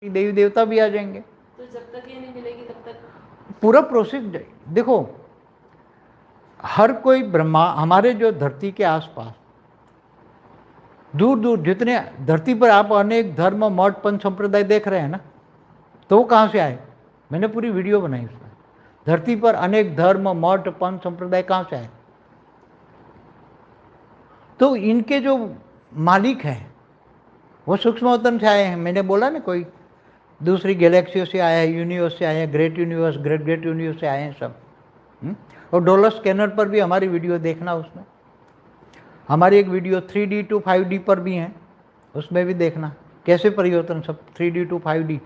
देवी देवता भी आ जाएंगे। तो जब तक ये नहीं मिलेगी तब तक पूरा प्रोसेस देखो, हर कोई ब्रह्मा हमारे जो धरती के आसपास दूर दूर जितने धरती पर आप अनेक धर्म मठ पंथ संप्रदाय देख रहे हैं ना, तो वो कहाँ से आए? मैंने पूरी वीडियो बनाई उसमें। धरती पर अनेक धर्म मठ पंथ संप्रदाय कहाँ से आए? तो इनके जो मालिक हैं वो सूक्ष्मवतन से आए हैं। मैंने बोला ना, कोई दूसरी गैलेक्सियों से आया है, यूनिवर्स से आए हैं, great universe great great universe से आए हैं सब। और डॉलर स्कैनर पर भी हमारी वीडियो देखना, उसमें हमारी एक वीडियो 3D to 5D पर भी है, उसमें भी देखना कैसे परिवर्तन सब 3D to 5D।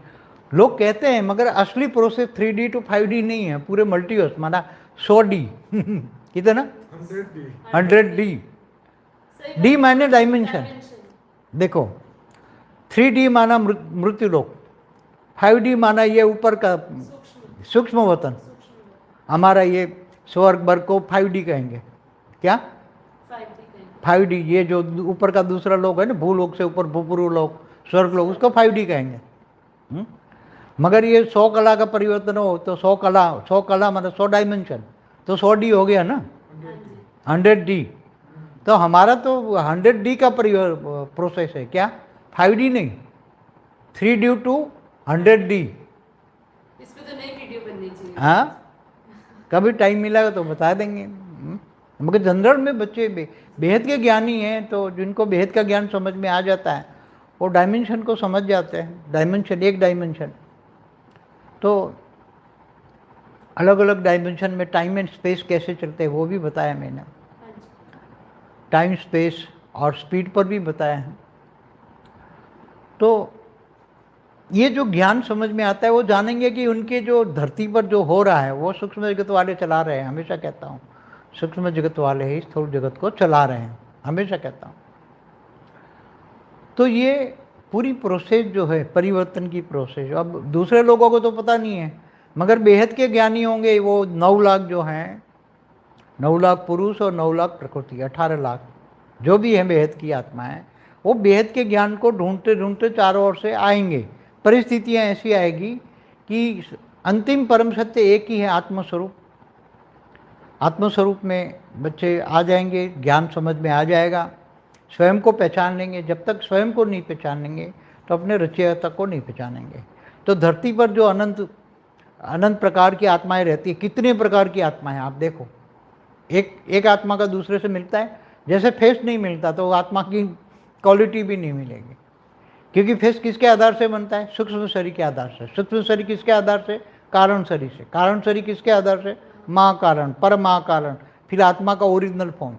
लोग कहते हैं मगर असली प्रोसेस 3D to 5D नहीं है, पूरे मल्टीवर्स माना 100D कितना 100D। डी माने डायमेंशन। देखो 3D माना मृत्यु लोक, 5D माना ये ऊपर का सूक्ष्म वतन। हमारा ये स्वर्ग वर्ग को 5D कहेंगे। क्या 5D? ये जो ऊपर का दूसरा लोक है ना, भूलोक से ऊपर भूपुरु लोक स्वर्ग लोक, उसको 5D कहेंगे। मगर ये 100 कला का परिवर्तन हो तो 100 कला मतलब 100 डायमेंशन, तो 100D हो गया ना, 100D। तो हमारा तो 100D का प्रोसेस है, क्या 5D नहीं, 3D to 100D। इस पे तो नई वीडियो बननी चाहिए। हाँ, कभी टाइम मिला तो बता देंगे। मगर जनरल में बच्चे बेहद के ज्ञानी हैं, तो जिनको बेहद का ज्ञान समझ में आ जाता है वो डायमेंशन को समझ जाते हैं। डायमेंशन एक डायमेंशन, तो अलग अलग डायमेंशन में टाइम एंड स्पेस कैसे चलते हैं वो भी बताया मैंने। टाइम स्पेस और स्पीड पर भी बताया है। तो ये जो ज्ञान समझ में आता है वो जानेंगे कि उनके जो धरती पर जो हो रहा है वो सूक्ष्म जगत वाले चला रहे हैं। हमेशा कहता हूँ सूक्ष्म जगत वाले ही स्थूल जगत को चला रहे हैं, हमेशा कहता हूँ। तो ये पूरी प्रोसेस जो है परिवर्तन की प्रोसेस, अब दूसरे लोगों को तो पता नहीं है, मगर बेहद के ज्ञानी होंगे वो 9 लाख जो हैं, 9 लाख पुरुष और 9 लाख प्रकृति, 18 लाख जो भी हैं बेहद की आत्माएं, वो बेहद के ज्ञान को ढूंढते ढूंढते चारों ओर से आएंगे। परिस्थितियां ऐसी आएगी कि अंतिम परम सत्य एक ही है, आत्मस्वरूप। आत्मस्वरूप में बच्चे आ जाएंगे, ज्ञान समझ में आ जाएगा, स्वयं को पहचान लेंगे। जब तक स्वयं को नहीं पहचानेंगे तो अपने रचयिता को नहीं पहचानेंगे। तो धरती पर जो अनंत अनंत प्रकार की आत्माएं रहती है, कितने प्रकार की आत्माएं आप देखो, एक आत्मा का दूसरे से मिलता है, जैसे फेस नहीं मिलता तो आत्मा की क्वालिटी भी नहीं मिलेगी। क्योंकि फेस किसके आधार से बनता है? सूक्ष्म शरीर के आधार से। सूक्ष्म शरीर किसके आधार से? कारण शरीर से। कारण शरीर किसके आधार से? महाकारण, पर महाकारण, फिर आत्मा का ओरिजिनल फॉर्म।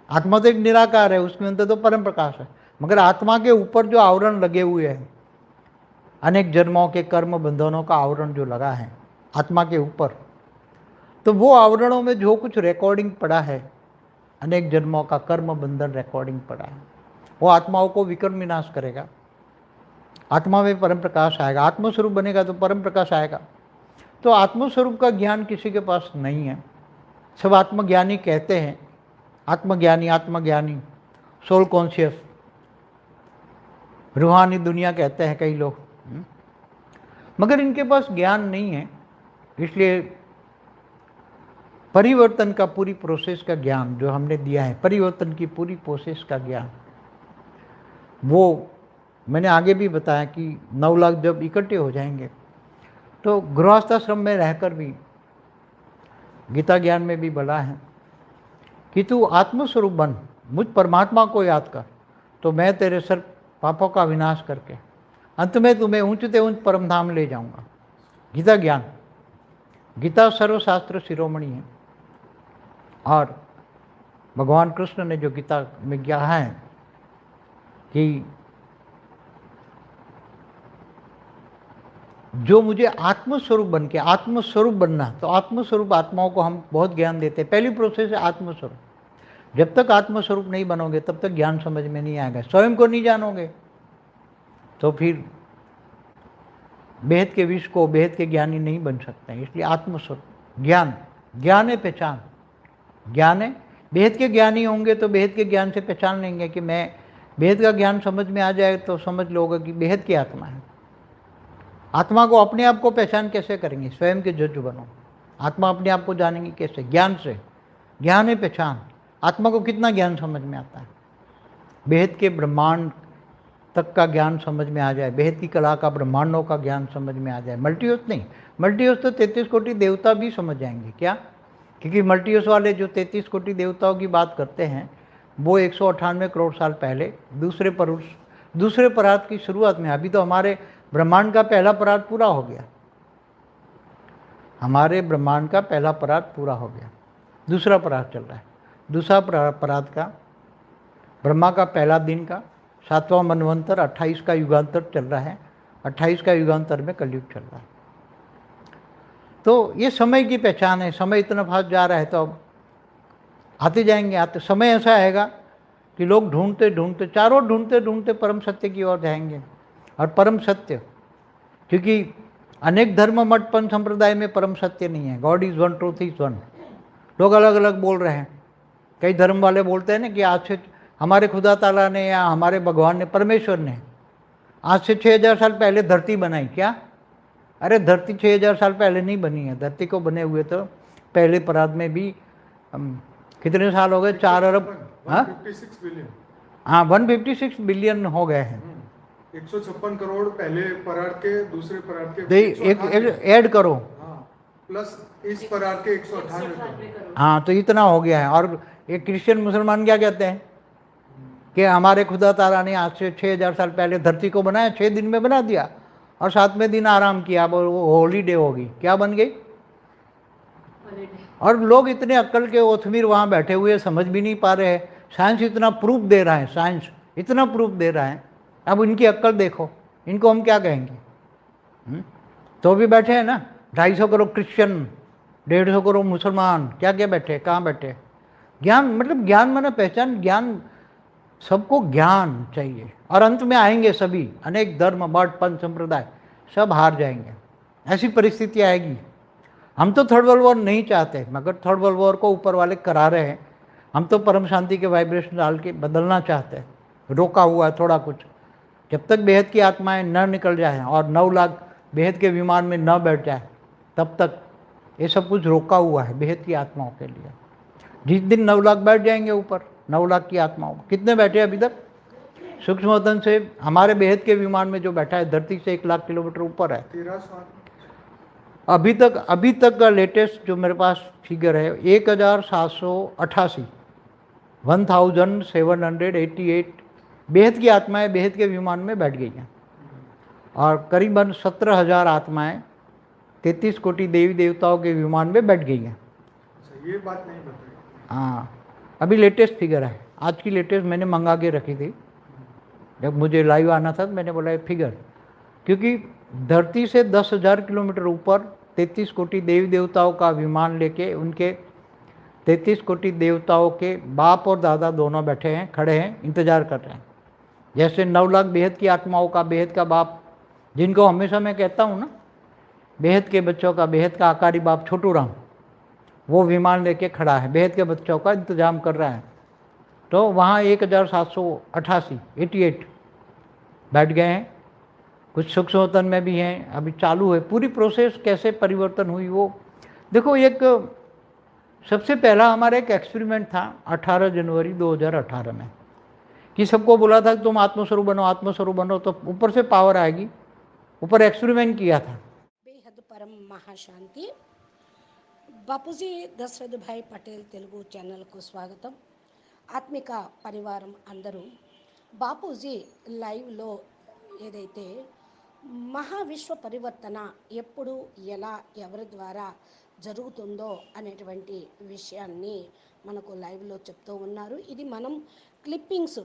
आत्मा तो एक निराकार है, उसके अंदर तो परम प्रकाश है, मगर आत्मा के ऊपर जो आवरण लगे हुए हैं, अनेक जन्मों के कर्म बंधनों का आवरण जो लगा है आत्मा के ऊपर, तो वो आवरणों में जो कुछ रिकॉर्डिंग पड़ा है, अनेक जन्मों का कर्म बंधन रिकॉर्डिंग पड़ा है, वो आत्माओं को विकर्म विनाश करेगा। आत्मा में परम प्रकाश आएगा, आत्मस्वरूप बनेगा तो परम प्रकाश आएगा। तो आत्मस्वरूप का ज्ञान किसी के पास नहीं है। सब आत्मज्ञानी कहते हैं, आत्मज्ञानी, सोल कॉन्शियस, रूहानी दुनिया कहते हैं कई लोग, मगर इनके पास ज्ञान नहीं है। इसलिए परिवर्तन का पूरी प्रोसेस का ज्ञान जो हमने दिया है, परिवर्तन की पूरी प्रोसेस का ज्ञान, वो मैंने आगे भी बताया कि 9 लाख जब इकट्ठे हो जाएंगे तो गृहस्थाश्रम में रहकर भी, गीता ज्ञान में भी बोला है कि तू आत्मस्वरूप बन, मुझ परमात्मा को याद कर, तो मैं तेरे सर पापों का विनाश करके अंत में तुम्हें ऊंचते ऊंच परम धाम ले जाऊंगा। गीता ज्ञान, गीता सर्वशास्त्र शिरोमणि है। और भगवान कृष्ण ने जो गीता में कहा है कि जो मुझे आत्मस्वरूप बन के, आत्मस्वरूप बनना, तो आत्मस्वरूप आत्माओं को हम बहुत ज्ञान देते हैं। पहली प्रोसेस है आत्मस्वरूप। जब तक आत्मस्वरूप नहीं बनोगे तब तक ज्ञान समझ में नहीं आएगा। स्वयं को नहीं जानोगे तो फिर बेहद के विष को बेहद के ज्ञानी नहीं बन सकते हैं। इसलिए आत्मस्वरूप ज्ञान, ज्ञान है पहचान, ज्ञान है। बेहद के ज्ञानी होंगे तो बेहद के ज्ञान से पहचान लेंगे कि मैं, बेहद का ज्ञान समझ में आ जाए तो समझ लोगे कि बेहद की आत्मा है। आत्मा को अपने आप को पहचान कैसे करेंगे? स्वयं के जज बनो। आत्मा अपने आप को जानेंगे कैसे? ज्ञान से। ज्ञान है पहचान। आत्मा को कितना ज्ञान समझ में आता है? बेहद के ब्रह्मांड तक का ज्ञान समझ में आ जाए, बेहद की कला का, ब्रह्मांडों का ज्ञान समझ में आ जाए। मल्टीवर्स नहीं, मल्टीवर्स तो 33 कोटि देवता भी समझ जाएंगे। क्या? क्योंकि मल्टीवर्स वाले जो 33 कोटि देवताओं की बात करते हैं वो 198 करोड़ साल पहले दूसरे परात की शुरुआत में। अभी तो हमारे ब्रह्मांड का पहला परात पूरा हो गया। हमारे ब्रह्मांड का पहला परात पूरा हो गया, दूसरा परात चल रहा है। दूसरा परात का ब्रह्मा का पहला दिन का 7वां मनवंतर 28 का युगांतर चल रहा है। 28 का युगांतर में कलयुग चल रहा है। तो ये समय की पहचान है। समय इतना फास्ट जा रहा है तो अब आते जाएंगे। आते समय ऐसा आएगा कि लोग ढूंढते ढूंढते, चारों ढूंढते ढूंढते परम सत्य की ओर जाएंगे। और परम सत्य, क्योंकि अनेक धर्म मठ पंथ संप्रदाय में परम सत्य नहीं है। God is one, truth is one. लोग अलग अलग बोल रहे हैं। कई धर्म वाले बोलते हैं ना कि आज से हमारे खुदा ताला ने या हमारे भगवान ने, परमेश्वर ने आज से 6000 साल पहले धरती बनाई। क्या? अरे धरती 6000 साल पहले नहीं बनी है। धरती को बने हुए तो पहले परात में भी कितने साल हो गए? 4 अरब, हाँ 156 बिलियन। हाँ 156 बिलियन हो गए हैं। 156 करोड़ पहले परार के, दूसरे परार के तो एक ऐड करो, हाँ, प्लस इस परार के 198 करोड़। हाँ तो इतना हो गया है। और एक क्रिश्चियन मुसलमान क्या कहते हैं कि हमारे खुदा ताला ने आज से 6000 साल पहले धरती को बनाया, 6 दिन में बना दिया और 7वें दिन आराम किया। अब वो हॉलीडे होगी। क्या बन गई? और लोग इतने अक्ल के ओथमीर वहाँ बैठे हुए समझ भी नहीं पा रहे हैं। साइंस इतना प्रूफ दे रहा है, साइंस इतना प्रूफ दे रहा है। अब इनकी अक्ल देखो, इनको हम क्या कहेंगे? तो भी बैठे हैं ना 250 करोड़ क्रिश्चियन, 150 करोड़ मुसलमान, क्या क्या बैठे, कहाँ बैठे? ज्ञान मतलब ज्ञान माने पहचान। ज्ञान, सबको ज्ञान चाहिए। और अंत में आएंगे सभी, अनेक धर्म मठ पंथ संप्रदाय सब हार जाएंगे। ऐसी परिस्थिति आएगी। हम तो थर्ड वर्ल्ड वॉर नहीं चाहते, मगर थर्ड वर्ल्ड वॉर को ऊपर वाले करा रहे हैं। हम तो परम शांति के वाइब्रेशन डाल के बदलना चाहते हैं। रोका हुआ है थोड़ा कुछ। जब तक बेहद की आत्माएं न निकल जाए और 9 लाख बेहद के विमान में न बैठ जाए, तब तक ये सब कुछ रोका हुआ है बेहद की आत्माओं के लिए। जिस दिन 9 लाख बैठ जाएंगे ऊपर, 9 लाख की आत्माओं, कितने बैठे अभी तक? सूक्ष्म वतन से हमारे बेहद के विमान में जो बैठा है धरती से 1 लाख किलोमीटर ऊपर है। 13 साल अभी तक का लेटेस्ट जो मेरे पास फिगर है 1788, 1788 बेहद की आत्माएं बेहद के विमान में बैठ गई हैं। और करीबन 17,000 आत्माएं 33 कोटि देवी देवताओं के विमान में बैठ गई हैं। ये बात नहीं बताई। हाँ अभी लेटेस्ट फिगर है। आज की लेटेस्ट मैंने मंगा के रखी थी। जब मुझे लाइव आना था तो मैंने बोला फिगर, क्योंकि धरती से 10,000 किलोमीटर ऊपर 33 कोटि देवी देवताओं का विमान लेके, उनके 33 कोटि देवताओं के बाप और दादा दोनों बैठे हैं, खड़े हैं, इंतजार कर रहे हैं। जैसे 9 लाख बेहद की आत्माओं का बेहद का बाप, जिनको हमेशा मैं कहता हूँ ना, बेहद के बच्चों का बेहद का आकारी बाप छोटू राम, वो विमान लेके खड़ा है, बेहद के बच्चों का इंतजाम कर रहा है। तो वहाँ 1788 बैठ गए हैं। कुछ सूक्ष्म वतन में भी हैं, अभी चालू है पूरी प्रोसेस। कैसे परिवर्तन हुई वो देखो। एक सबसे पहला हमारा एक एक्सपेरिमेंट था 18 जनवरी 2018 में, कि सबको बोला था कि तुम आत्मस्वरूप बनो, आत्मस्वरूप बनो, तो ऊपर से पावर आएगी। ऊपर एक्सपेरिमेंट किया था। बेहद परम महाशांति బాపూజీ దశరథ్ భాయ్ పటేల్ తెలుగు ఛానల్కు స్వాగతం. ఆత్మిక పరివారం అందరూ బాపూజీ లైవ్లో ఏదైతే మహావిశ్వ పరివర్తన ఎప్పుడు ఎలా ఎవరి ద్వారా జరుగుతుందో అనేటువంటి విషయాన్ని మనకు లైవ్లో చెప్తూ ఉన్నారు. ఇది మనం క్లిప్పింగ్స్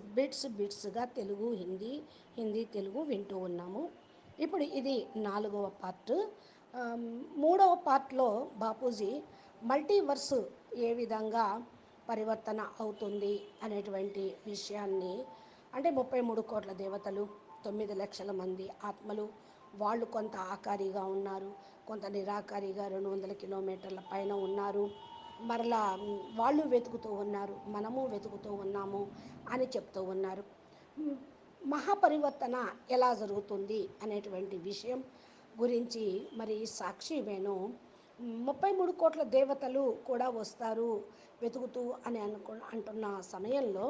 బిట్స్గా తెలుగు హిందీ తెలుగు వింటూ ఉన్నాము. ఇప్పుడు ఇది 4వ పార్ట్. 3వ పార్ట్లో బాపూజీ మల్టీవర్స్ ఏ విధంగా పరివర్తన అవుతుంది అనేటువంటి విషయాన్ని, అంటే 33 కోట్ల దేవతలు, 9 లక్షల మంది ఆత్మలు, వాళ్ళు కొంత ఆకారిగా ఉన్నారు, కొంత నిరాకారిగా 200 కిలోమీటర్ల పైన ఉన్నారు, మరలా వాళ్ళు వెతుకుతూ ఉన్నారు, మనము వెతుకుతూ ఉన్నాము అని చెప్తూ ఉన్నారు. మహాపరివర్తన ఎలా జరుగుతుంది అనేటువంటి విషయం గురించి మరి సాక్షి వేణు 33 కోట్ల దేవతలు కూడా వస్తారు వెతుకుతూ అని అంటున్న సమయంలో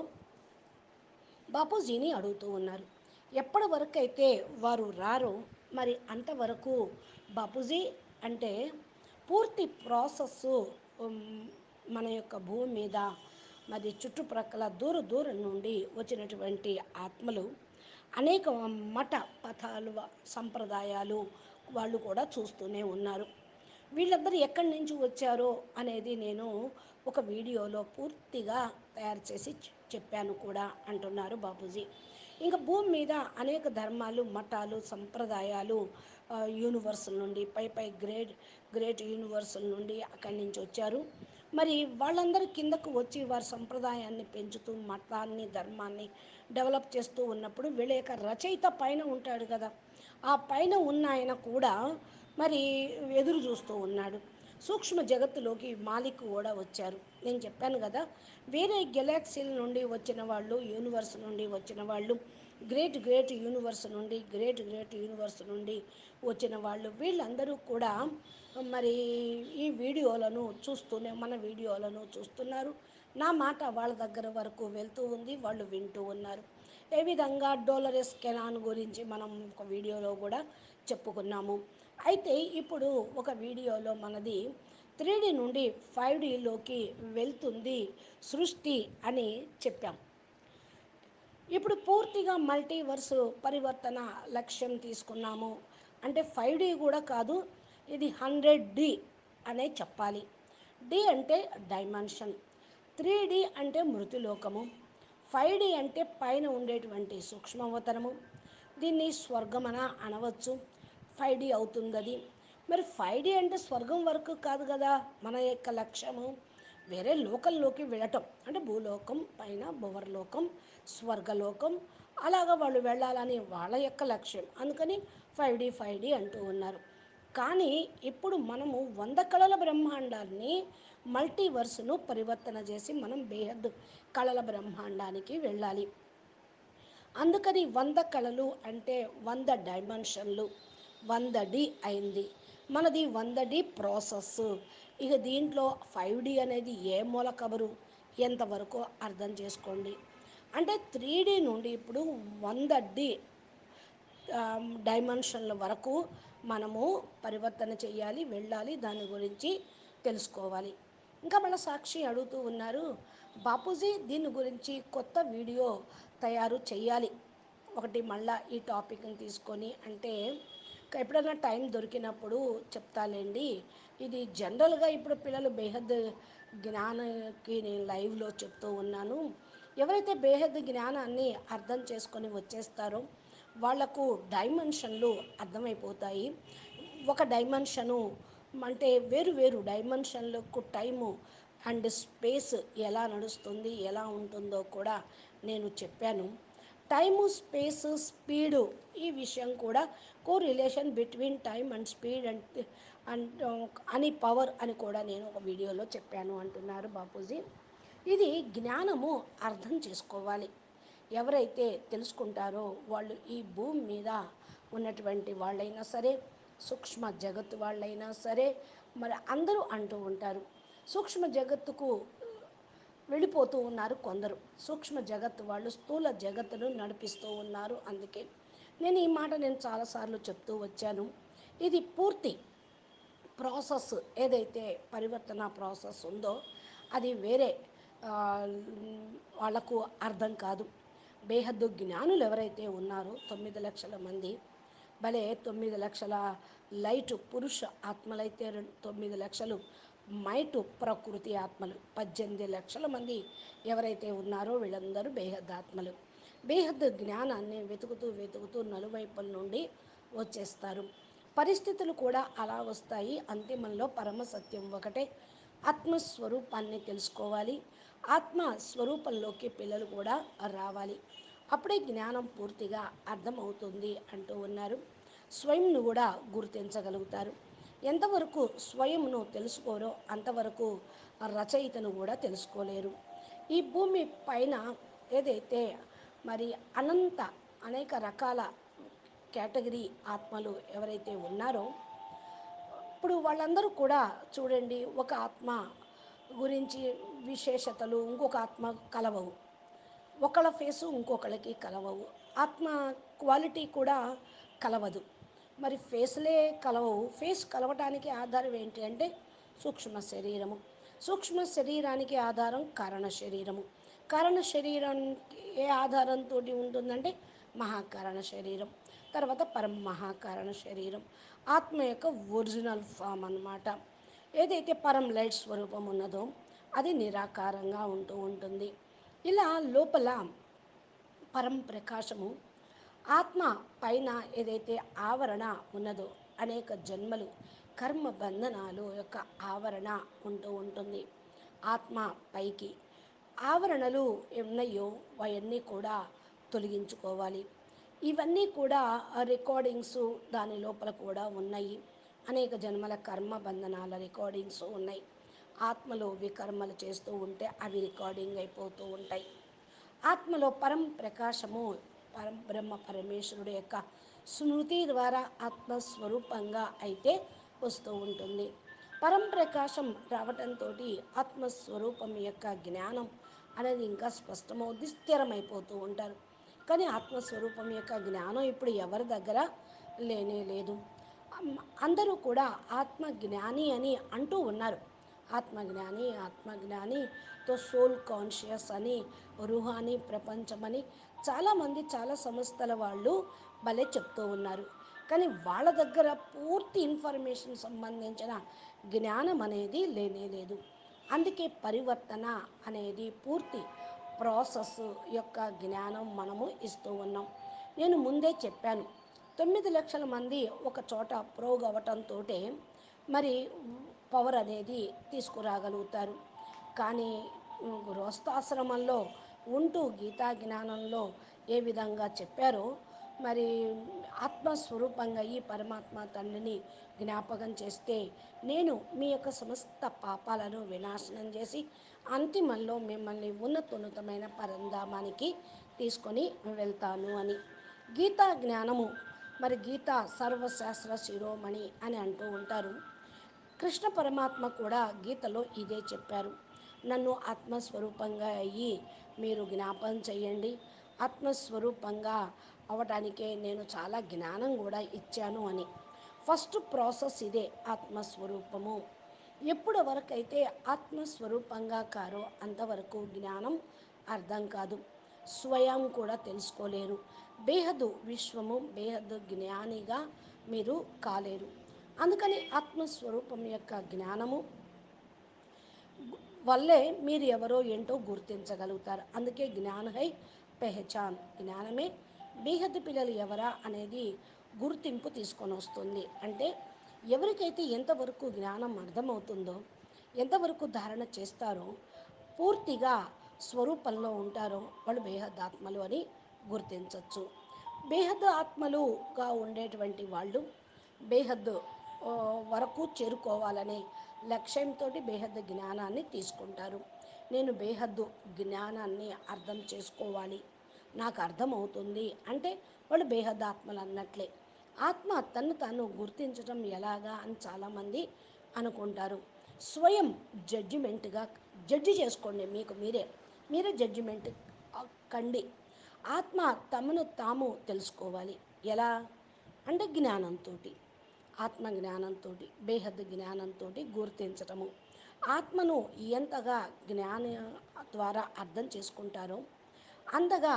బాపూజీని అడుగుతూ ఉన్నారు. ఎప్పటి వరకు అయితే వారు రారో మరి అంతవరకు బాపూజీ అంటే పూర్తి ప్రాసెస్సు ఉమ్, మన యొక్క భూమి మీద మరి చుట్టుప్రక్కల దూరం నుండి వచ్చినటువంటి ఆత్మలు అనేక మఠ పథాలు సంప్రదాయాలు వాళ్ళు కూడా చూస్తూనే ఉన్నారు. వీళ్ళందరూ ఎక్కడి నుంచి వచ్చారో అనేది నేను ఒక వీడియోలో పూర్తిగా తయారు చేసి చెప్పాను కూడా అంటున్నారు బాపూజీ. ఇంకా భూమి మీద అనేక ధర్మాలు మఠాలు సంప్రదాయాలు యూనివర్సల్ నుండి పై గ్రేట్ యూనివర్సల్ నుండి అక్కడి నుంచి వచ్చారు. మరి వాళ్ళందరూ కిందకు వచ్చి వారి సంప్రదాయాన్ని పెంచుతూ మతాన్ని ధర్మాన్ని డెవలప్ చేస్తూ ఉన్నప్పుడు వీళ్ళ యొక్క రచయిత పైన ఉంటాడు కదా, ఆ పైన ఉన్న ఆయన కూడా మరి ఎదురు చూస్తూ ఉన్నాడు. సూక్ష్మ జగత్తులోకి మాలిక్ కూడా వచ్చారు. నేను చెప్పాను కదా, వేరే గెలాక్సీల నుండి వచ్చిన వాళ్ళు, యూనివర్స్ నుండి వచ్చిన వాళ్ళు, గ్రేట్ యూనివర్స్ నుండి వచ్చిన వాళ్ళు, వీళ్ళందరూ కూడా మరి ఈ వీడియోలను చూస్తూనే మన వీడియోలను చూస్తున్నారు. నా మాట వాళ్ళ దగ్గర వరకు వెళ్తూ ఉంది, వాళ్ళు వింటూ ఉన్నారు. ఏ విధంగా డోలరెస్ కెనాన్ గురించి మనం ఒక వీడియోలో కూడా చెప్పుకున్నాము. అయితే ఇప్పుడు ఒక వీడియోలో మనది 3D నుండి 5Dలోకి వెళ్తుంది సృష్టి అని చెప్పాం. ఇప్పుడు పూర్తిగా మల్టీవర్స్ పరివర్తన లక్ష్యం తీసుకున్నాము అంటే 5D కూడా కాదు, ఇది 100D అనే చెప్పాలి. డి అంటే డైమెన్షన్, 3D అంటే మృతిలోకము, 5D అంటే పైన ఉండేటువంటి సూక్ష్మవతరము. దీన్ని స్వర్గమన అనవచ్చు. 5D అవుతుంది అది. మరి 5D అంటే స్వర్గం వరకు కాదు కదా మన యొక్క లక్ష్యము, వేరే లోకంలోకి వెళ్ళటం అంటే భూలోకం పైన భువర్లోకం స్వర్గలోకం అలాగా వాళ్ళు వెళ్ళాలని వాళ్ళ యొక్క లక్ష్యం. అందుకని 5D అంటూ ఉన్నారు. కానీ ఇప్పుడు మనము 100 కళల బ్రహ్మాండాన్ని మల్టీవర్స్ను పరివర్తన చేసి మనం బేహద్ కళల బ్రహ్మాండానికి వెళ్ళాలి. అందుకని 100 కళలు అంటే 100 డైమెన్షన్లు 100D అయింది. మనది 100D ప్రాసెస్. ఇక దీంట్లో 5D అనేది ఏ మూల కబరు ఎంతవరకు అర్థం చేసుకోండి. అంటే 3D నుండి ఇప్పుడు 100D డైమెన్షన్ల వరకు మనము పరివర్తన చేయాలి, వెళ్ళాలి, దాని గురించి తెలుసుకోవాలి. ఇంకా మన సాక్షి అడుగుతూ ఉన్నారు, బాపూజీ దీని గురించి కొత్త వీడియో తయారు చేయాలి ఒకటి మళ్ళా ఈ టాపిక్ని తీసుకొని అంటే ఎప్పుడైనా టైం దొరికినప్పుడు చెప్తాలేండి. ఇది జనరల్గా ఇప్పుడు పిల్లలు బేహద్ జ్ఞానానికి నేను లైవ్లో చెప్తూ ఉన్నాను. ఎవరైతే బేహద్ జ్ఞానాన్ని అర్థం చేసుకొని వచ్చేస్తారో వాళ్లకు డైమెన్షన్లు అర్థమైపోతాయి. ఒక డైమెన్షను అంటే వేరు డైమెన్షన్లకు టైము అండ్ స్పేస్ ఎలా నడుస్తుంది ఎలా ఉంటుందో కూడా నేను చెప్పాను. టైము స్పేసు స్పీడు ఈ విషయం కూడా relation between time and speed and అని పవర్ అని కూడా నేను ఒక వీడియోలో చెప్పాను అంటున్నారు బాపూజీ. ఇది జ్ఞానము అర్థం చేసుకోవాలి. ఎవరైతే తెలుసుకుంటారో వాళ్ళు ఈ భూమి మీద ఉన్నటువంటి వాళ్ళైనా సరే సూక్ష్మ జగత్తు వాళ్ళైనా సరే మరి అందరూ అంటూ ఉంటారు సూక్ష్మ జగత్తుకు వెళ్ళిపోతూ ఉన్నారు కొందరు. సూక్ష్మ జగత్తు వాళ్ళు స్థూల జగత్తును నడిపిస్తూ ఉన్నారు. అందుకే నేను ఈ మాట చాలాసార్లు చెప్తూ వచ్చాను. ఇది పూర్తి ప్రాసెస్ ఏదైతే పరివర్తన ప్రాసెస్ ఉందో అది వేరే వాళ్లకు అర్థం కాదు. బేహద్దు జ్ఞానులు ఎవరైతే ఉన్నారో 9 లక్షల మంది భలే 9 లక్షల లైటు పురుష ఆత్మలైతే 9 లక్షలు మైటు ప్రకృతి ఆత్మలు 18 లక్షల మంది ఎవరైతే ఉన్నారో వీళ్ళందరూ బేహద్ ఆత్మలు. బేహద్ జ్ఞానాన్ని వెతుకుతూ నలువైపుల నుండి వచ్చేస్తారు. పరిస్థితులు కూడా అలా వస్తాయి. అంతిమంలో పరమ సత్యం ఒకటే, ఆత్మస్వరూపాన్ని తెలుసుకోవాలి. ఆత్మస్వరూపంలోకి పిల్లలు కూడా రావాలి. అప్పుడే జ్ఞానం పూర్తిగా అర్థమవుతుంది అంటూ ఉన్నారు. స్వయంను కూడా గుర్తించగలుగుతారు. ఎంతవరకు స్వయంను తెలుసుకోరో అంతవరకు రచయితను కూడా తెలుసుకోలేరు. ఈ భూమి పైన ఏదైతే మరి అనేక రకాల కేటగిరీ ఆత్మలు ఎవరైతే ఉన్నారో ఇప్పుడు వాళ్ళందరూ కూడా చూడండి, ఒక ఆత్మ గురించి విశేషతలు ఇంకొక ఆత్మ కలవవు, ఒకళ్ళ ఫేసు ఇంకొకళ్ళకి కలవవు, ఆత్మ క్వాలిటీ కూడా కలవదు. మరి ఫేస్లే కలవవు. ఫేస్ కలవటానికి ఆధారం ఏంటి అంటే సూక్ష్మ శరీరము. సూక్ష్మ శరీరానికి ఆధారం కారణ శరీరము. కారణ శరీరానికి ఏ ఆధారంతో ఉంటుందంటే మహాకారణ శరీరం, తర్వాత పరం మహాకారణ శరీరం, ఆత్మ యొక్క ఒరిజినల్ ఫామ్ అన్నమాట. ఏదైతే పరం లైట్ స్వరూపం ఉన్నదో అది నిరాకారంగా ఉంటూ ఉంటుంది. ఇలా లోపల పరం ప్రకాశము ఆత్మ పైన ఏదైతే ఆవరణ ఉన్నదో అనేక జన్మలు కర్మ బంధనాలు యొక్క ఆవరణ ఉంటూ ఉంటుంది. ఆత్మ పైకి ఆవరణలు ఉన్నాయో అవన్నీ కూడా తొలగించుకోవాలి. ఇవన్నీ కూడా రికార్డింగ్స్ దాని లోపల కూడా ఉన్నాయి. అనేక జన్మల కర్మ బంధనాల రికార్డింగ్స్ ఉన్నాయి. ఆత్మలో వికర్మలు చేస్తూ ఉంటే అవి రికార్డింగ్ అయిపోతూ ఉంటాయి. ఆత్మలో పరం ప్రకాశము పరం బ్రహ్మ పరమేశ్వరుడు యొక్క స్మృతి ద్వారా ఆత్మస్వరూపంగా అయితే వస్తూ ఉంటుంది. పరం ప్రకాశం రావటంతో ఆత్మస్వరూపం యొక్క జ్ఞానం అనేది ఇంకా స్పష్టమవుద్ది, స్థిరమైపోతూ ఉంటారు. కానీ ఆత్మస్వరూపం యొక్క జ్ఞానం ఇప్పుడు ఎవరి దగ్గర లేనే లేదు. అందరూ కూడా ఆత్మజ్ఞాని అని అంటూ ఉన్నారు. ఆత్మజ్ఞాని ఆత్మజ్ఞానితో సోల్ కాన్షియస్ అని, రుహాని ప్రపంచమని చాలామంది చాలా సంస్థల వాళ్ళు భలే చెప్తూ ఉన్నారు. కానీ వాళ్ళ దగ్గర పూర్తి ఇన్ఫర్మేషన్ సంబంధించిన జ్ఞానం అనేది లేనే లేదు. అందుకే పరివర్తన అనేది పూర్తి ప్రాసెస్ యొక్క జ్ఞానం మనము ఇస్తూ ఉన్నాం. నేను ముందే చెప్పాను, 9 లక్షల మంది ఒక చోట ప్రోగ్ అవ్వటంతో మరి పవర్ అనేది తీసుకురాగలుగుతారు. కానీ గృహస్థాశ్రమంలో ఉంటూ గీతా జ్ఞానంలో ఏ విధంగా చెప్పారో మరి ఆత్మస్వరూపంగా ఈ పరమాత్మ తండ్రిని జ్ఞాపకం చేస్తే నేను మీ యొక్క సమస్త పాపాలను వినాశనం చేసి అంతిమంలో మిమ్మల్ని ఉన్నతోన్నతమైన పరంధామానికి తీసుకొని వెళ్తాను అని. గీతా జ్ఞానము మరి గీత సర్వశాస్త్ర శిరోమణి అని అంటూ ఉంటారు. కృష్ణ పరమాత్మ కూడా గీతలో ఇదే చెప్పారు. నన్ను ఆత్మస్వరూపంగా అయ్యి మీరు జ్ఞాపకం చేయండి. ఆత్మస్వరూపంగా అవటానికే నేను చాలా జ్ఞానం కూడా ఇచ్చాను అని. ఫస్ట్ ప్రాసెస్ ఇదే, ఆత్మస్వరూపము. ఎప్పుడు వరకైతే ఆత్మస్వరూపంగా కారో అంతవరకు జ్ఞానం అర్థం కాదు, స్వయం కూడా తెలుసుకోలేరు. బేహద్దు విశ్వము బేహద్దు జ్ఞానిగా మీరు కాలేరు. అందుకని ఆత్మస్వరూపం యొక్క జ్ఞానము వల్లే మీరు ఎవరో ఏంటో గుర్తించగలుగుతారు. అందుకే జ్ఞాన హై పెహచాన్, జ్ఞానమే బేహద్దు పిల్లలు ఎవరా అనేది గుర్తింపు తీసుకొని వస్తుంది. అంటే ఎవరికైతే ఎంతవరకు జ్ఞానం అర్థమవుతుందో, ఎంతవరకు ధారణ చేస్తారో, పూర్తిగా స్వరూపంలో ఉంటారో వాళ్ళు బేహద్ ఆత్మలు అని గుర్తించవచ్చు. బేహద్ ఆత్మలుగా ఉండేటువంటి వాళ్ళు బేహద్ వరకు చేరుకోవాలనే లక్ష్యంతో బేహద్దు జ్ఞానాన్ని తీసుకుంటారు. నేను బేహద్దు జ్ఞానాన్ని అర్థం చేసుకోవాలి, నాకు అర్థమవుతుంది అంటే వాళ్ళు బేహద్దు ఆత్మలు అన్నట్లే. ఆత్మ తను తాను గుర్తించడం ఎలాగా అని చాలామంది అనుకుంటారు. స్వయం జడ్జిమెంట్గా జడ్జి చేసుకోండి, మీకు మీరే జడ్జిమెంట్ కండి. ఆత్మ తమను తాము తెలుసుకోవాలి. ఎలా అంటే జ్ఞానంతో, ఆత్మ జ్ఞానంతో, బేహద్దు జ్ఞానంతో గుర్తించటము. ఆత్మను ఎంతగా జ్ఞాన ద్వారా అర్థం చేసుకుంటారో అంతగా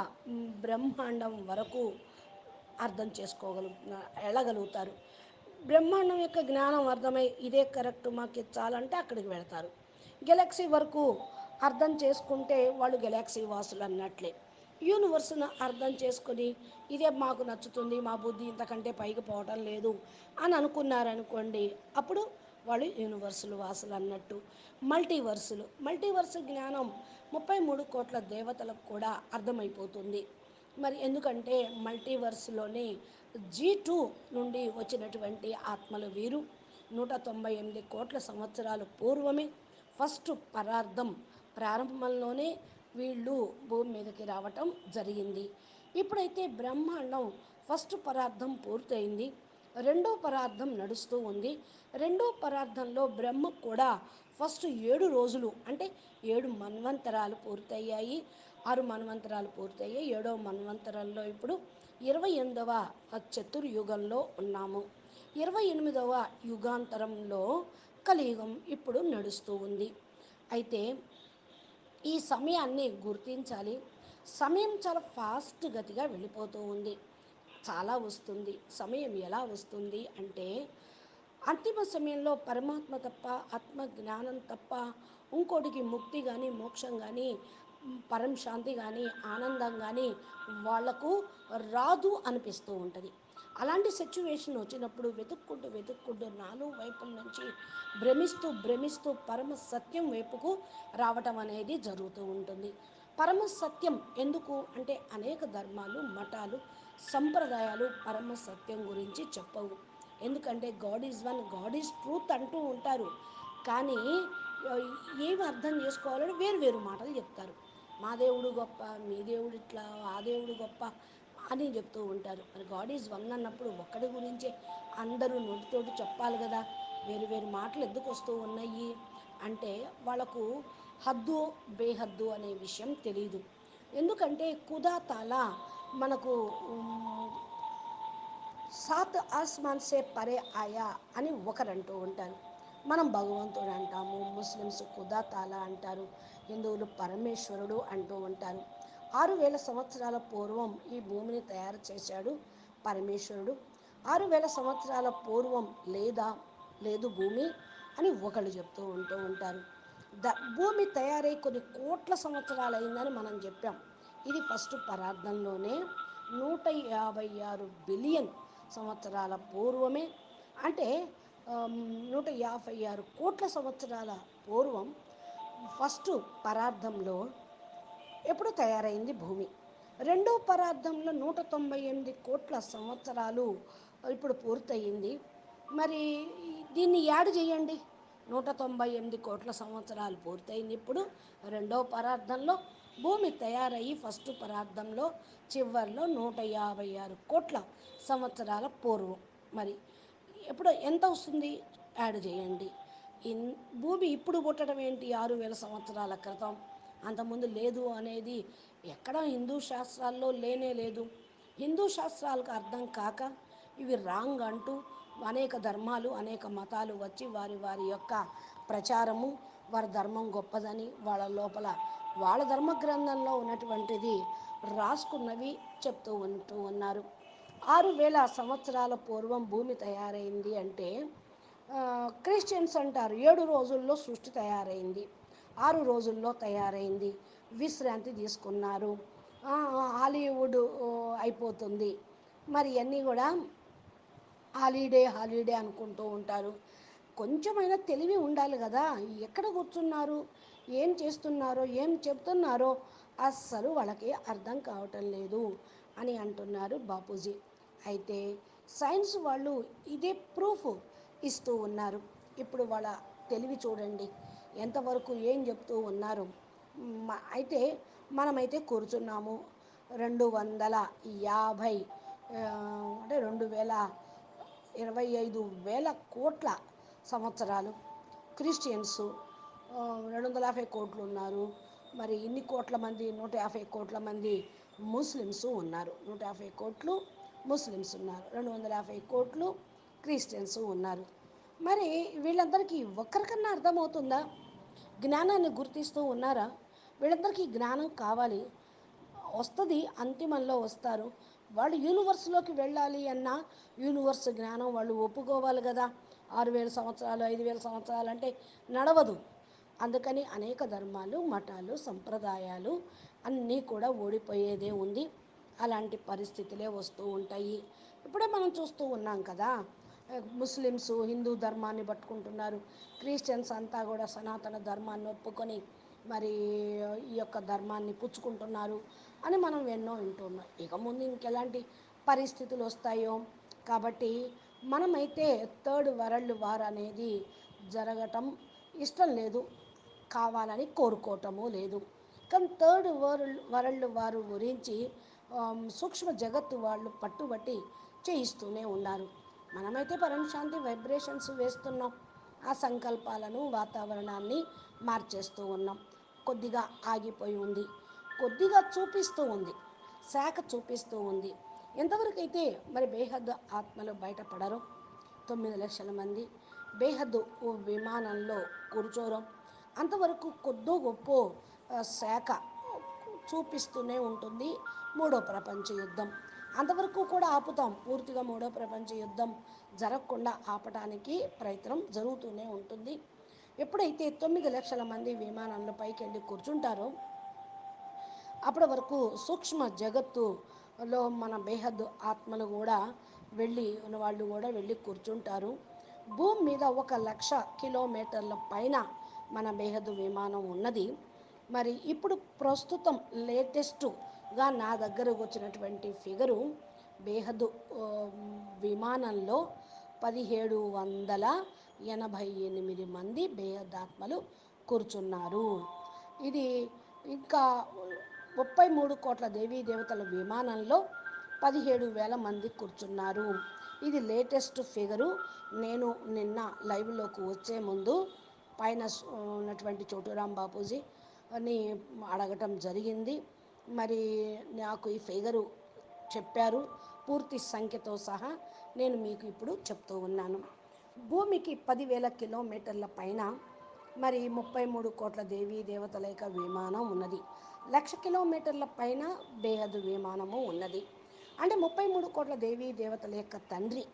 బ్రహ్మాండం వరకు అర్థం వెళ్ళగలుగుతారు. బ్రహ్మాండం యొక్క జ్ఞానం అర్థమై ఇదే కరెక్ట్ మాకు ఇచ్చాలంటే అక్కడికి వెళ్తారు. గెలాక్సీ వరకు అర్థం చేసుకుంటే వాళ్ళు గెలాక్సీ వాసులు అన్నట్లే. యూనివర్స్ను అర్థం చేసుకొని ఇదే మాకు నచ్చుతుంది, మా బుద్ధి ఇంతకంటే పైకి పోవటం లేదు అని అనుకున్నారనుకోండి, అప్పుడు వాళ్ళు యూనివర్సులు వాసులు అన్నట్టు. మల్టీవర్స్ జ్ఞానం 33 కోట్ల దేవతలకు కూడా అర్థమైపోతుంది. మరి ఎందుకంటే మల్టీవర్స్లోనే G2 నుండి వచ్చినటువంటి ఆత్మలు వీరు. 198 కోట్ల సంవత్సరాల పూర్వమే ఫస్ట్ పరార్థం ప్రారంభంలోనే వీళ్ళు భూమి మీదకి రావటం జరిగింది. ఇప్పుడైతే బ్రహ్మాండం ఫస్ట్ పరార్థం పూర్తయింది, రెండో పరార్థం నడుస్తూ ఉంది. రెండో పరార్థంలో బ్రహ్మకు కూడా ఫస్ట్ 7 రోజులు అంటే 7 మన్వంతరాలు పూర్తయ్యాయి. 6 మన్వంతరాలు పూర్తయ్యాయి. 7వ మన్వంతరంలో ఇప్పుడు 28వ చతుర్యుగంలో ఉన్నాము. 28వ యుగాంతరంలో కలియుగం ఇప్పుడు నడుస్తూ ఉంది. అయితే ఈ సమయాన్ని గుర్తించాలి. సమయం చాలా ఫాస్ట్ గతిగా వెళ్ళిపోతూ ఉంది. చాలా వస్తుంది. సమయం ఎలా వస్తుంది అంటే అంతిమ సమయంలో పరమాత్మ తప్ప, ఆత్మ జ్ఞానం తప్ప ఇంకోటికి ముక్తి కానీ, మోక్షం కానీ, పరం శాంతి కానీ, ఆనందం కానీ వాళ్లకు రాదు అనిపిస్తూ ఉంటుంది. అలాంటి సిచ్యువేషన్ వచ్చినప్పుడు వెతుక్కుంటూ నాలుగు వైపుల నుంచి భ్రమిస్తూ పరమ సత్యం వైపుకు రావటం అనేది జరుగుతూ ఉంటుంది. పరమ సత్యం ఎందుకు అంటే అనేక ధర్మాలు, మఠాలు, సంప్రదాయాలు పరమ సత్యం గురించి చెప్పవు. ఎందుకంటే God is one, God is truth అంటూ ఉంటారు. కానీ ఏమి అర్థం చేసుకోవాలని వేరు మాటలు చెప్తారు. మా దేవుడు గొప్ప, మీ దేవుడు ఇట్లా, ఆ దేవుడు గొప్ప అని చెప్తూ ఉంటారు. మరి గాడ్ ఈజ్ వన్ అన్నప్పుడు ఒక్కడి గురించే అందరూ నోటితోటి చెప్పాలి కదా. వేరు మాటలు ఎందుకు వస్తూ ఉన్నాయి అంటే వాళ్ళకు హద్దు బేహద్దు అనే విషయం తెలియదు. ఎందుకంటే కుదా తాలా మనకు సాత్ ఆస్మాన్ సే పరే ఆయా అని ఒకరంటూ ఉంటారు. మనం భగవంతుడు అంటాము, ముస్లిమ్స్ ఖుదా తాలా అంటారు, హిందువులు పరమేశ్వరుడు అంటూ ఉంటారు. 6000 సంవత్సరాల పూర్వం ఈ భూమిని తయారు చేశాడు పరమేశ్వరుడు. 6000 సంవత్సరాల పూర్వం లేదు భూమి అని ఒకళ్ళు చెప్తూ ఉంటారు. భూమి తయారై కొన్ని కోట్ల సంవత్సరాలు అయిందని మనం చెప్పాం. ఇది ఫస్ట్ పరార్థంలోనే 156 బిలియన్ సంవత్సరాల పూర్వమే, అంటే 156 కోట్ల సంవత్సరాల పూర్వం ఫస్ట్ పరార్థంలో ఎప్పుడు తయారైంది భూమి. రెండో పరార్థంలో 198 కోట్ల సంవత్సరాలు ఇప్పుడు పూర్తయింది. మరి దీన్ని యాడ్ చేయండి. 198 కోట్ల సంవత్సరాలు పూర్తయింది. ఇప్పుడు రెండో పరార్థంలో భూమి తయారయ్యి ఫస్ట్ పరార్థంలో చివరిలో 156 కోట్ల సంవత్సరాల పూర్వం. మరి ఎప్పుడు ఎంత వస్తుంది యాడ్ చేయండి. భూమి ఇప్పుడు పుట్టడం ఏంటి 6000 సంవత్సరాల క్రితం, అంతకుముందు లేదు అనేది ఎక్కడ హిందూ శాస్త్రాల్లో లేనే లేదు. హిందూ శాస్త్రాలకు అర్థం కాక ఇవి రాంగ్ అంటూ అనేక ధర్మాలు, అనేక మతాలు వచ్చి వారి యొక్క ప్రచారము, వారి ధర్మం గొప్పదని వాళ్ళ లోపల వాళ్ళ ధర్మ గ్రంథంలో ఉన్నటువంటిది రాసుకున్నవి చెప్తూ ఉన్నారు. 6000 సంవత్సరాల పూర్వం భూమి తయారైంది అంటే క్రిస్టియన్స్ అంటారు 7 రోజుల్లో సృష్టి తయారైంది, 6 రోజుల్లో తయారైంది, విశ్రాంతి తీసుకున్నారు, హాలీవుడ్ అయిపోతుంది, మరి అన్నీ కూడా హాలిడే అనుకుంటూ ఉంటారు. కొంచెమైనా తెలివి ఉండాలి కదా. ఎక్కడ కూర్చున్నారు, ఏం చేస్తున్నారో, ఏం చెప్తున్నారో అస్సలు వాళ్ళకి అర్థం కావటం లేదు అని అంటున్నారు బాపూజీ. అయితే సైన్స్ వాళ్ళు ఇదే ప్రూఫ్ ఇస్తూ ఉన్నారు. ఇప్పుడు వాళ్ళ తెలివి చూడండి ఎంతవరకు ఏం చెప్తూ ఉన్నారు. అయితే మనమైతే కూర్చున్నాము 250 అంటే 25,000 కోట్ల సంవత్సరాలు. క్రిస్టియన్స్ 250 కోట్లు ఉన్నారు. మరి ఇన్ని కోట్ల మంది 150 కోట్ల మంది ముస్లిమ్స్ ఉన్నారు. 150 కోట్లు ముస్లిమ్స్ ఉన్నారు, 250 కోట్లు క్రిస్టియన్స్ ఉన్నారు. మరి వీళ్ళందరికీ ఒక్కరికన్నా అర్థమవుతుందా? జ్ఞానాన్ని గుర్తిస్తూ ఉన్నారా? వీళ్ళందరికీ జ్ఞానం కావాలి, వస్తుంది, అంతిమంలో వస్తారు. వాళ్ళు యూనివర్స్లోకి వెళ్ళాలి అన్న యూనివర్స్ జ్ఞానం వాళ్ళు ఒప్పుకోవాలి కదా. 6000 సంవత్సరాలు 5000 సంవత్సరాలు అంటే నడవదు. అందుకని అనేక ధర్మాలు, మఠాలు, సంప్రదాయాలు అన్నీ కూడా ఓడిపోయేదే ఉంది. అలాంటి పరిస్థితులే వస్తూ ఉంటాయి. ఇప్పుడే మనం చూస్తూ ఉన్నాం కదా. ముస్లిమ్స్ హిందూ ధర్మాన్ని పట్టుకుంటున్నారు, క్రిస్టియన్స్ అంతా కూడా సనాతన ధర్మాన్ని ఒప్పుకొని మరి ఈ యొక్క ధర్మాన్ని పుచ్చుకుంటున్నారు అని మనం ఎన్నో వింటున్నాం. ఇక ముందు ఇంకెలాంటి పరిస్థితులు వస్తాయో. కాబట్టి మనమైతే థర్డ్ వరల్డ్ వార్ అనేది జరగటం ఇష్టం లేదు, కావాలని కోరుకోవటము లేదు. కానీ థర్డ్ వరల్డ్ వార్ గురించి సూక్ష్మ జగత్తు వాళ్ళు పట్టుబట్టి చేయిస్తూనే ఉన్నారు. మనమైతే పరమశాంతి వైబ్రేషన్స్ వేస్తున్నాం, ఆ సంకల్పాలను వాతావరణాన్ని మార్చేస్తూ ఉన్నాం. కొద్దిగా ఆగిపోయి ఉంది, కొద్దిగా చూపిస్తూ ఉంది, శాఖ చూపిస్తూ ఉంది. ఎంతవరకు అయితే మరి బేహద్దు ఆత్మలు బయటపడరో, 9 లక్షల మంది బేహద్దు విమానంలో కూర్చోరం, అంతవరకు కొద్దో గొప్ప శాఖ చూపిస్తూనే ఉంటుంది మూడో ప్రపంచ యుద్ధం. అంతవరకు కూడా ఆపుతాం, పూర్తిగా మూడో ప్రపంచ యుద్ధం జరగకుండా ఆపడానికి ప్రయత్నం జరుగుతూనే ఉంటుంది. ఎప్పుడైతే 9 లక్షల మంది విమానంలో పైకి వెళ్ళి కూర్చుంటారో అప్పటి వరకు సూక్ష్మ జగత్తులో మన బేహద్దు ఆత్మలు కూడా వెళ్ళి వాళ్ళు కూడా వెళ్ళి కూర్చుంటారు. భూమి మీద 1 లక్ష కిలోమీటర్ల పైన మన బేహద్దు విమానం ఉన్నది. మరి ఇప్పుడు ప్రస్తుతం లేటెస్ట్గా నా దగ్గరకు వచ్చినటువంటి ఫిగరు, బేహద్దు విమానంలో 1788 మంది బేహద్దాత్మలు కూర్చున్నారు. ఇది ఇంకా 33 కోట్ల దేవీ దేవతల విమానంలో 17,000 మంది కూర్చున్నారు. ఇది లేటెస్ట్ ఫిగరు. నేను నిన్న లైవ్లోకి వచ్చే ముందు పైన ఉన్నటువంటి చోటురాం బాపూజీ అని అడగటం జరిగింది. మరి నాకు ఈ ఫిగరు చెప్పారు, పూర్తి సంఖ్యతో సహా నేను మీకు ఇప్పుడు చెప్తూ ఉన్నాను. భూమికి 10,000 కిలోమీటర్ల పైన మరి 33 కోట్ల దేవీ దేవతల యొక్క విమానం ఉన్నది. 1,00,000 కిలోమీటర్ల పైన బేహద్దు విమానము ఉన్నది. అంటే 33 కోట్ల దేవీ దేవతల యొక్క తండ్రి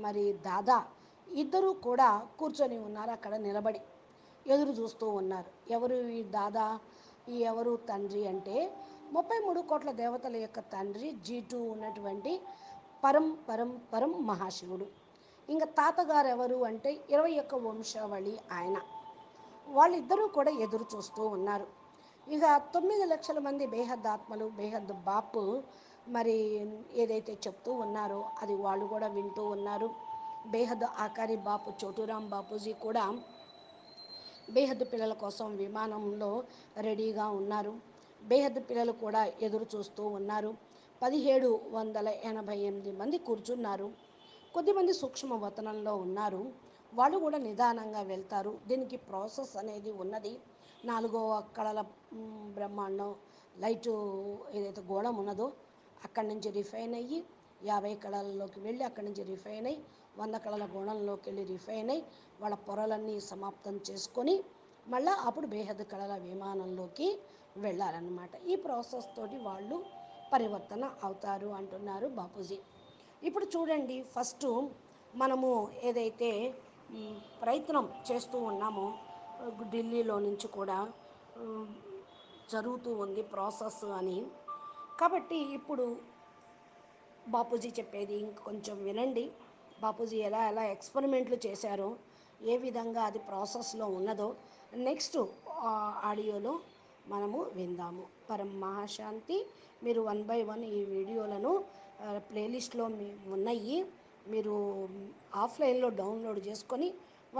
మరి దాదా ఇద్దరూ కూడా కూర్చొని ఉన్నారు, అక్కడ నిలబడి ఎదురు చూస్తూ ఉన్నారు. ఎవరు ఈ దాదా, ఈ ఎవరు తండ్రి అంటే 33 కోట్ల దేవతల యొక్క తండ్రి G2 ఉన్నటువంటి పరం పరం పరం మహాశివుడు. ఇంకా తాతగారు ఎవరు అంటే 21 వంశావళి ఆయన. వాళ్ళిద్దరూ కూడా ఎదురు చూస్తూ ఉన్నారు. ఇక 9 లక్షల మంది బేహద్ ఆత్మలు, బేహద్ బాపు మరి ఏదైతే చెప్తూ ఉన్నారో అది వాళ్ళు కూడా వింటూ ఉన్నారు. బేహద్ ఆకారి బాపు చోటురాం బాపూజీ కూడా బేహద్దు పిల్లల కోసం విమానంలో రెడీగా ఉన్నారు. బేహద్దు పిల్లలు కూడా ఎదురు చూస్తూ ఉన్నారు. 1788 మంది కూర్చున్నారు. కొద్దిమంది సూక్ష్మ వతనంలో ఉన్నారు, వాళ్ళు కూడా నిదానంగా వెళ్తారు. దీనికి ప్రాసెస్ అనేది ఉన్నది. 4వ కళల బ్రహ్మాండం లైటు ఏదైతే గోళం ఉన్నదో అక్కడి నుంచి రిఫైన్ అయ్యి 50 కళల్లోకి వెళ్ళి అక్కడి నుంచి రిఫైన్ అయ్యి 100 కళల గోళంలోకి వెళ్ళి రిఫైన్ అయ్యి వాళ్ళ పొరలన్నీ సమాప్తం చేసుకొని మళ్ళీ అప్పుడు బేహద్దు కళల విమానంలోకి వెళ్ళాలన్నమాట. ఈ ప్రాసెస్ తోటి వాళ్ళు పరివర్తన అవుతారు అంటున్నారు బాపూజీ. ఇప్పుడు చూడండి, ఫస్ట్ మనము ఏదైతే ప్రయత్నం చేస్తూ ఉన్నామో ఢిల్లీలో నుంచి కూడా జరుగుతూ ఉంది ప్రాసెస్ అని. కాబట్టి ఇప్పుడు బాపూజీ చెప్పేది ఇంకొంచెం వినండి. బాపూజీ ఎలా ఎలా ఎక్స్పెరిమెంట్లు చేశారో, ఏ విధంగా అది ప్రాసెస్లో ఉన్నదో నెక్స్ట్ ఆడియోలో మనము విందాము. పరం మహాశాంతి. మీరు 1 by 1 ఈ వీడియోలను ప్లేలిస్ట్లో ఉన్నాయి, మీరు ఆఫ్లైన్లో డౌన్లోడ్ చేసుకొని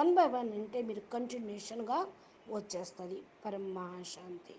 1 by 1 వింటే మీరు కంటిన్యూషన్గా వచ్చేస్తుంది. పరం మహాశాంతి.